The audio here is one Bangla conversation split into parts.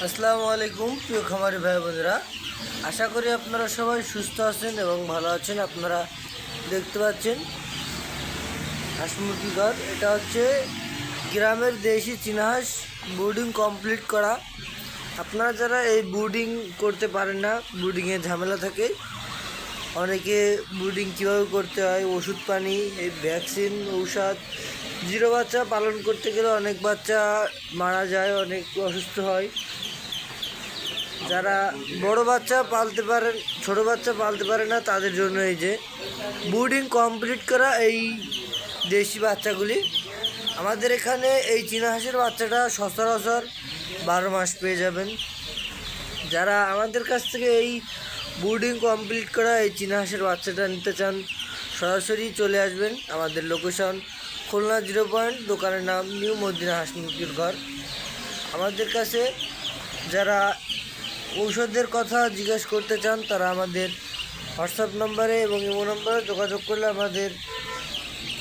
আসসালামু আলাইকুম প্রিয় খামারি ভাই বোনেরা, আশা করি আপনারা সবাই সুস্থ আছেন এবং ভালো আছেন। আপনারা দেখতে পাচ্ছেন হাঁস মুরগি ঘর। এটা হচ্ছে গ্রামের দেশি চীনা হাঁস ব্রুডিং কমপ্লিট করা। আপনারা যারা এই ব্রুডিং করতে পারেন না, ব্রুডিংয়ে ঝামেলা থাকে, অনেকে ব্রুডিং কীভাবে করতে হয়, ওষুধ পানি, এই ভ্যাকসিন, ঔষধ, জিরো বাচ্চা পালন করতে গেলে অনেক বাচ্চা মারা যায়, অনেক অসুস্থ হয়। যারা বড় বাচ্চা পালতে পারেন, ছোট বাচ্চা পালতে পারে না, তাদের জন্য এই যে ব্রুডিং কমপ্লিট করা এই দেশি বাচ্চাগুলি। আমাদের এখানে এই চীনা হাঁসের বাচ্চাটা সচরাচর 12 মাস পেয়ে যাবেন। যারা আমাদের কাছ থেকে এই ব্রুডিং কমপ্লিট করা এই চীনা হাঁসের বাচ্চাটা নিতে চান, সরাসরি চলে আসবেন। আমাদের লোকেশন খুলনা 0 পয়েন্ট, দোকানের নাম নিউ মদিনা হাঁস মুরগির ঘর। আমাদের কাছে যারা ঔষধের কথা জিজ্ঞেস করতে চান, তারা আমাদের হোয়াটসঅ্যাপ নম্বরে এবং ইমো নম্বরে যোগাযোগ করলে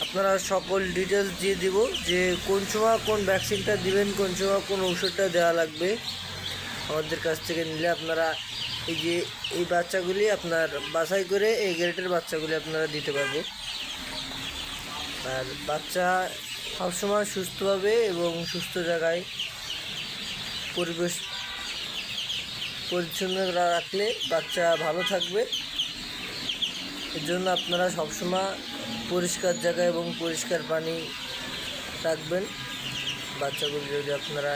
আপনারা সকল ডিটেলস দিয়ে দিব, যে কোন সময় কোন ভ্যাকসিনটা দিবেন, কোন সময় কোন ঔষধটা দেওয়া লাগবে। আমাদের কাছ থেকে নিলে আপনারা এই যে এই বাচ্চাগুলি আপনার বাছাই করে এই গ্রেডের বাচ্চাগুলি আপনারা দিতে পারবো। আর বাচ্চা সবসময় সুস্থভাবে এবং সুস্থ জায়গায় পরিবেশ পরিচ্ছন্ন রাখলে বাচ্চা ভালো থাকবে। এর জন্য আপনারা সবসময় পরিষ্কার জায়গা এবং পরিষ্কার পানি রাখবেন। বাচ্চাগুলি যদি আপনারা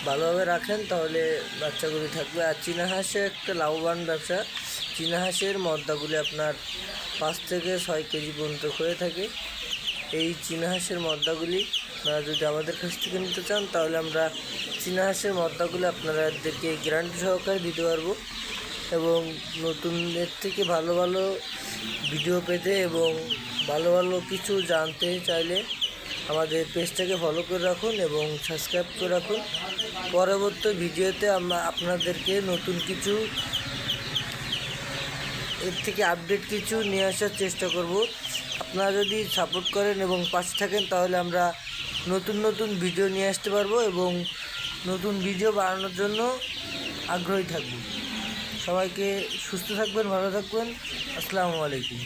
ভালোভাবে রাখেন তাহলে বাচ্চাগুলি থাকবে। আর চীনা হাঁসে একটা লাভবান ব্যবসা। চীনা হাঁসের মদ্দাগুলি আপনার 5 থেকে 6 কেজি পর্যন্ত হয়ে থাকে। এই চীনা হাঁসের মদ্দাগুলি আপনারা যদি আমাদের কাছ থেকে নিতে চান, তাহলে আমরা চীনা হাঁসের মদ্দাগুলি আপনাদেরকে গ্যারান্টি সহকারে দিতে পারবো। এবং নতুন এর থেকে ভালো ভালো ভিডিও পেতে এবং ভালো ভালো কিছু জানতে চাইলে আমাদের পেজটাকে ফলো করে রাখুন এবং সাবস্ক্রাইব করে রাখুন। পরবর্তী ভিডিওতে আমরা আপনাদেরকে নতুন কিছু, এর থেকে আপডেট কিছু নিয়ে আসার চেষ্টা করব। আপনারা যদি সাপোর্ট করেন এবং পাশে থাকেন, তাহলে আমরা নতুন নতুন ভিডিও নিয়ে আসতে পারবো এবং নতুন ভিডিও বানানোর জন্য আগ্রহী থাকব। সবাইকে সুস্থ থাকবেন, ভালো থাকবেন। আসসালামু আলাইকুম।